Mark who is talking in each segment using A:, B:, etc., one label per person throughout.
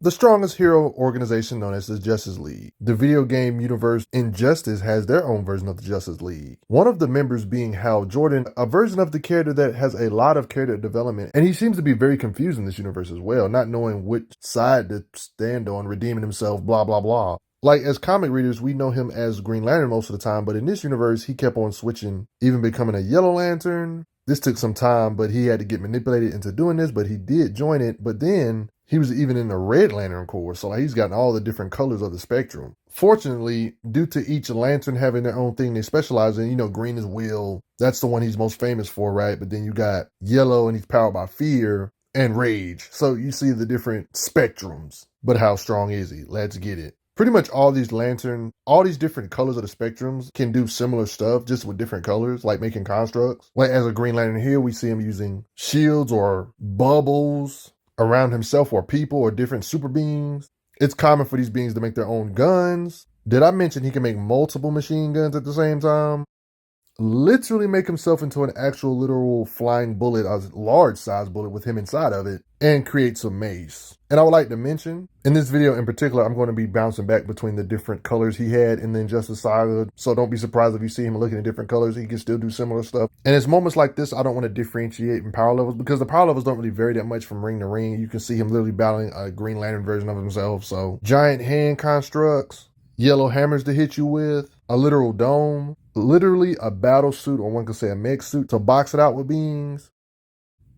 A: The strongest hero organization known as the Justice League. The video game universe Injustice has their own version of the Justice League. One of the members being Hal Jordan, a version of the character that has a lot of character development, and he seems to be very confused in this universe as well, not knowing which side to stand on, redeeming himself, blah, blah, blah. Like, as comic readers, we know him as Green Lantern most of the time, but in this universe, he kept on switching, even becoming a Yellow Lantern. This took some time, but he had to get manipulated into doing this, but he did join it. But then he was even in the Red Lantern Corps, so like he's gotten all the different colors of the spectrum. Fortunately, due to each lantern having their own thing they specialize in, green is Will. That's the one he's most famous for, right? But then you got yellow, and he's powered by fear and rage. So you see the different spectrums. But how strong is he? Let's get it. Pretty much all these different colors of the spectrums can do similar stuff, just with different colors, like making constructs. Like as a Green Lantern here, we see him using shields or bubbles around himself or people or different super beings. It's common for these beings to make their own guns. Did I mention he can make multiple machine guns at the same time? Literally make himself into an actual literal flying bullet, a large size bullet with him inside of it, and create some mace. And I would like to mention, in this video in particular, I'm going to be bouncing back between the different colors he had in the Injustice Saga, so don't be surprised if you see him looking at different colors. He can still do similar stuff. And it's moments like this I don't want to differentiate in power levels, because the power levels don't really vary that much from ring to ring. You can see him literally battling a Green Lantern version of himself. So giant hand constructs, yellow hammers to hit you with, a literal dome, literally a battle suit, or one could say a mech suit, to box it out with beings.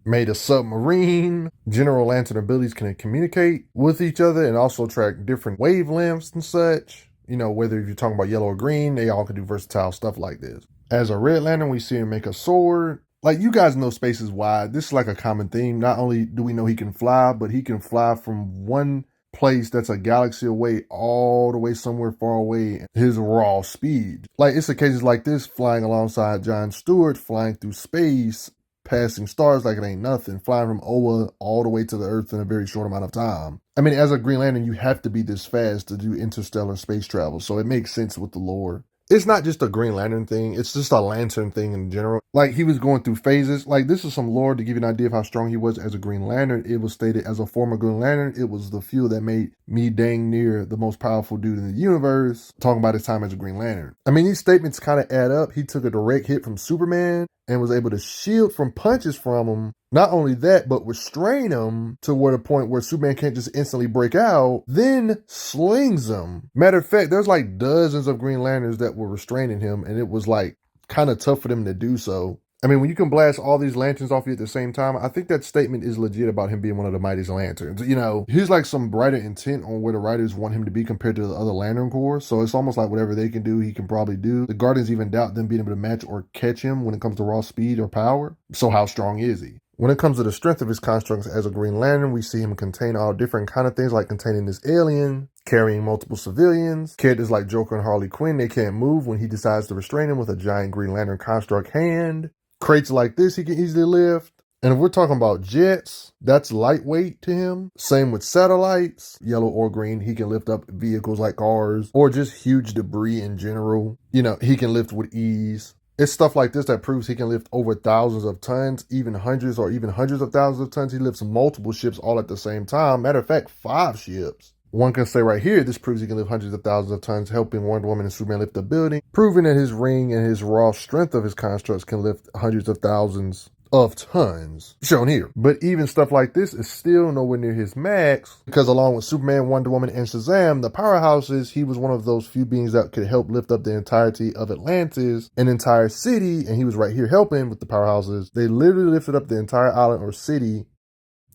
A: Made a submarine. General Lantern abilities can communicate with each other and also track different wavelengths and such. Whether if you're talking about yellow or green, they all can do versatile stuff like this. As a Red Lantern, we see him make a sword. Like, you guys know space is wide. This is like a common theme. Not only do we know he can fly, but he can fly from one place that's a galaxy away all the way somewhere far away. His raw speed. Like, it's occasions like this, flying alongside John Stewart, flying through space, passing stars like it ain't nothing, flying from Oa all the way to the Earth in a very short amount of time. I mean, as a Green Lantern, you have to be this fast to do interstellar space travel, so it makes sense with the lore. It's not just a Green Lantern thing, it's just a Lantern thing in general. Like, he was going through phases. Like, this is some lore to give you an idea of how strong he was as a Green Lantern. It was stated, as a former Green Lantern, it was the fuel that made me dang near the most powerful dude in the universe, talking about his time as a Green Lantern. I mean, these statements kind of add up. He took a direct hit from Superman and was able to shield from punches from him. Not only that, but restrain him to where the point where Superman can't just instantly break out, then slings him. Matter of fact, there's like dozens of Green Lanterns that were restraining him, and it was like kind of tough for them to do so. I mean, when you can blast all these lanterns off you at the same time, I think that statement is legit about him being one of the mightiest lanterns. He's like some brighter intent on where the writers want him to be compared to the other Lantern Corps. So it's almost like whatever they can do, he can probably do. The Guardians even doubt them being able to match or catch him when it comes to raw speed or power. So how strong is he? When it comes to the strength of his constructs as a Green Lantern, we see him contain all different kind of things, like containing this alien, carrying multiple civilians. Characters like Joker and Harley Quinn, they can't move when he decides to restrain them with a giant Green Lantern construct hand. Crates like this he can easily lift. And if we're talking about jets, that's lightweight to him. Same with satellites, yellow or green. He can lift up vehicles like cars or just huge debris in general. He can lift with ease. It's stuff like this that proves he can lift over thousands of tons, even hundreds of thousands of tons. He lifts multiple ships all at the same time. Matter of fact, 5 ships. One can say right here, this proves he can lift hundreds of thousands of tons, helping Wonder Woman and Superman lift a building, proving that his ring and his raw strength of his constructs can lift hundreds of thousands of tons, shown here. But even stuff like this is still nowhere near his max, because along with Superman, Wonder Woman, and Shazam, the powerhouses, he was one of those few beings that could help lift up the entirety of Atlantis, an entire city, and he was right here helping with the powerhouses. They literally lifted up the entire island or city.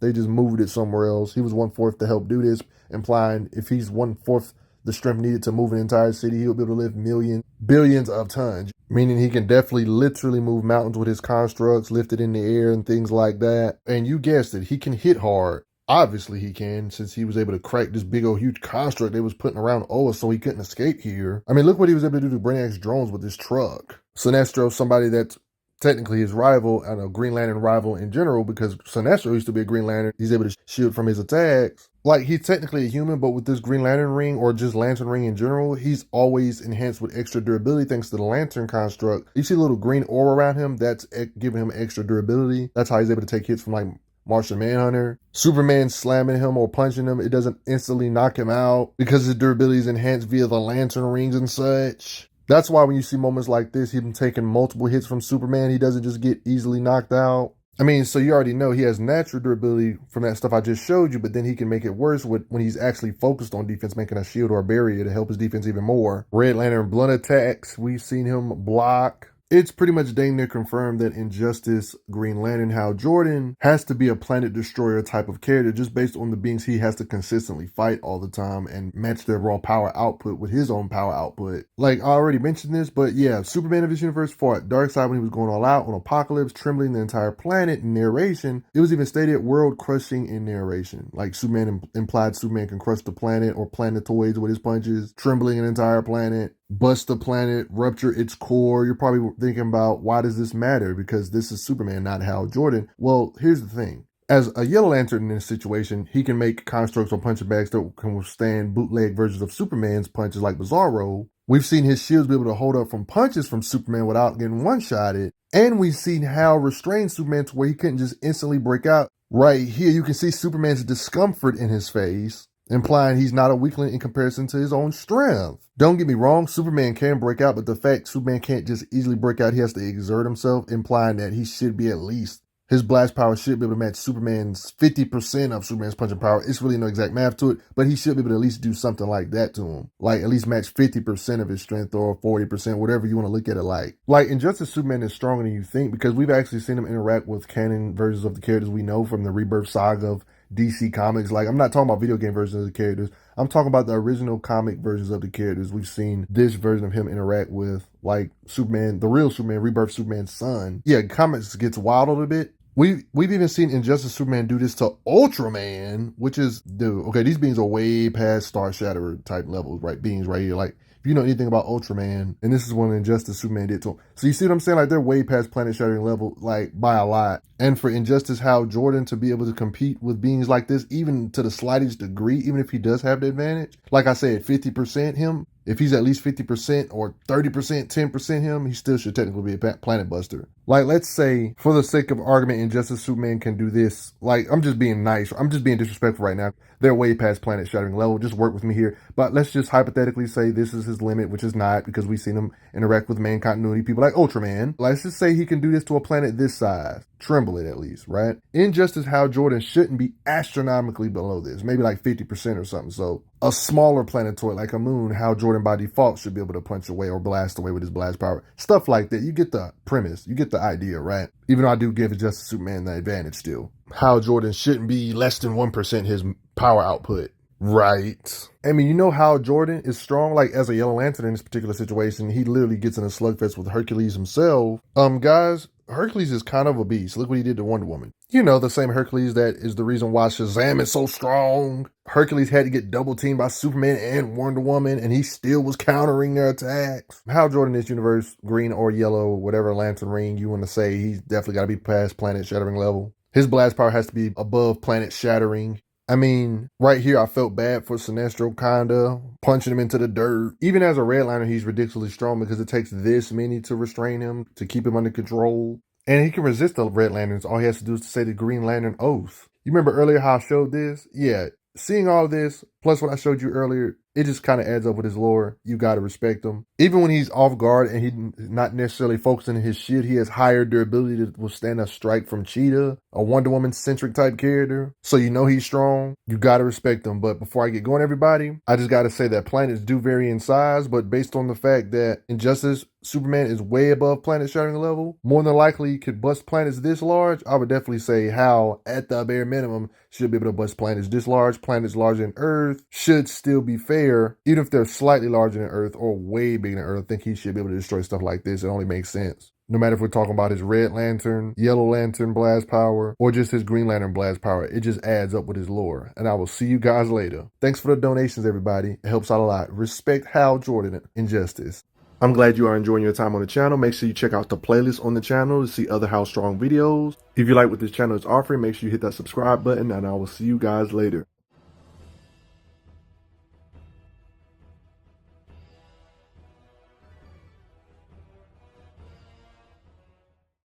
A: They just moved it somewhere else. He was 1/4 to help do this, implying if he's 1/4 the strength needed to move an entire city, he'll be able to lift billions of tons. Meaning he can definitely literally move mountains with his constructs, lift it in the air and things like that. And you guessed it, he can hit hard. Obviously he can, since he was able to crack this big old huge construct they was putting around Oa so he couldn't escape here. I mean, look what he was able to do to Brainiac's drones with his truck. Sinestro, somebody that's technically his rival and a Green Lantern rival in general, because Sinestro used to be a Green Lantern. He's able to shield from his attacks. Like, he's technically a human, but with this Green Lantern ring, or just Lantern ring in general, he's always enhanced with extra durability thanks to the Lantern construct. You see a little green aura around him, that's giving him extra durability. That's how he's able to take hits from like Martian Manhunter. Superman slamming him or punching him, it doesn't instantly knock him out because his durability is enhanced via the lantern rings and such. That's why when you see moments like this, him taking multiple hits from Superman, he doesn't just get easily knocked out. I mean, so you already know he has natural durability from that stuff I just showed you, but then he can make it worse when he's actually focused on defense, making a shield or a barrier to help his defense even more. Red Lantern blunt attacks, we've seen him block. It's pretty much dang near confirmed that Injustice Green Lantern Hal Jordan has to be a planet destroyer type of character just based on the beings he has to consistently fight all the time and match their raw power output with his own power output. Like I already mentioned this, but yeah, Superman of this universe fought Darkseid when he was going all out on Apocalypse, trembling the entire planet in narration. It was even stated world crushing in narration. Like Superman implied Superman can crush the planet or planetoids with his punches, trembling an entire planet. Bust the planet, rupture its core. You're probably thinking about, why does this matter? Because this is Superman, not Hal Jordan. Well, here's the thing. As a Yellow Lantern in this situation, he can make constructs or punching bags that can withstand bootleg versions of Superman's punches like Bizarro. We've seen his shields be able to hold up from punches from Superman without getting one-shotted. And we've seen Hal restrain Superman to where he couldn't just instantly break out. Right here, you can see Superman's discomfort in his face, implying he's not a weakling in comparison to his own strength. Don't get me wrong, Superman can break out, but the fact Superman can't just easily break out, he has to exert himself, implying that he should be at least, his blast power should be able to match Superman's 50% of Superman's punching power. It's really no exact math to it, but he should be able to at least do something like that to him. Like at least match 50% of his strength or 40%, whatever you want to look at it like. Like Injustice Superman is stronger than you think because we've actually seen him interact with canon versions of the characters we know from the Rebirth saga of DC Comics. Like, I'm not talking about video game versions of the characters. I'm talking about the original comic versions of the characters. We've seen this version of him interact with, like, Superman, the real Superman, Rebirth Superman's son. Yeah, comics gets wild a little bit. We've even seen Injustice Superman do this to Ultraman, which is, dude, okay, these beings are way past Star Shatterer type levels, right? Beings right here. Like, if you know anything about Ultraman, and this is what Injustice Superman did to him. So you see what I'm saying? Like, they're way past planet shattering level, like, by a lot. And for Injustice Hal Jordan to be able to compete with beings like this, even to the slightest degree, even if he does have the advantage, like I said, 50% him, if he's at least 50% or 30%, 10% him, he still should technically be a planet buster. Like, let's say, for the sake of argument, Injustice Superman can do this. Like, I'm just being nice. I'm just being disrespectful right now. They're way past planet shattering level. Just work with me here. But let's just hypothetically say this is his limit, which is not, because we've seen him interact with main continuity people like Ultraman. Let's just say he can do this to a planet this size. Tremble it at least, right? Injustice Hal Jordan shouldn't be astronomically below this, maybe like 50% or something. So a smaller planetoid like a moon, Hal Jordan by default should be able to punch away or blast away with his blast power. Stuff like that. You get the premise. You get the idea, right? Even though I do give Injustice Superman the advantage still. Hal Jordan shouldn't be less than 1% his power output. Right. I mean, you know how Jordan is strong, like as a Yellow Lantern in this particular situation, he literally gets in a slugfest with Hercules himself. Guys, Hercules is kind of a beast. Look what he did to Wonder Woman. You know, the same Hercules that is the reason why Shazam is so strong. Hercules had to get double teamed by Superman and Wonder Woman, and he still was countering their attacks. Hal Jordan in this universe, green or yellow, whatever lantern ring you want to say, he's definitely got to be past planet shattering level. His blast power has to be above planet shattering. I mean, right here, I felt bad for Sinestro, kinda, punching him into the dirt. Even as a Red Lantern, he's ridiculously strong because it takes this many to restrain him, to keep him under control. And he can resist the Red Lanterns. All he has to do is to say the Green Lantern oath. You remember earlier how I showed this? Yeah, seeing all this, plus what I showed you earlier, it just kind of adds up with his lore. You got to respect him. Even when he's off guard and he's not necessarily focusing on his shit, he has higher durability to withstand a strike from Cheetah, a Wonder Woman-centric type character. So you know he's strong. You got to respect him. But before I get going, everybody, I just got to say that planets do vary in size, but based on the fact that Injustice Superman is way above planet shattering level, more than likely could bust planets this large, I would definitely say Hal, at the bare minimum, should be able to bust planets this large. Planets larger than Earth should still be fair, even if they're slightly larger than Earth or way bigger than Earth. I think he should be able to destroy stuff like this. It only makes sense. No matter if we're talking about his Red Lantern, Yellow Lantern blast power, or just his Green Lantern blast power, it just adds up with his lore. And I will see you guys later. Thanks for the donations, everybody. It helps out a lot. Respect Hal Jordan, Injustice. I'm glad you are enjoying your time on the channel. Make sure you check out the playlist on the channel to see other How Strong videos. If you like what this channel is offering, make sure you hit that subscribe button, and I will see you guys later.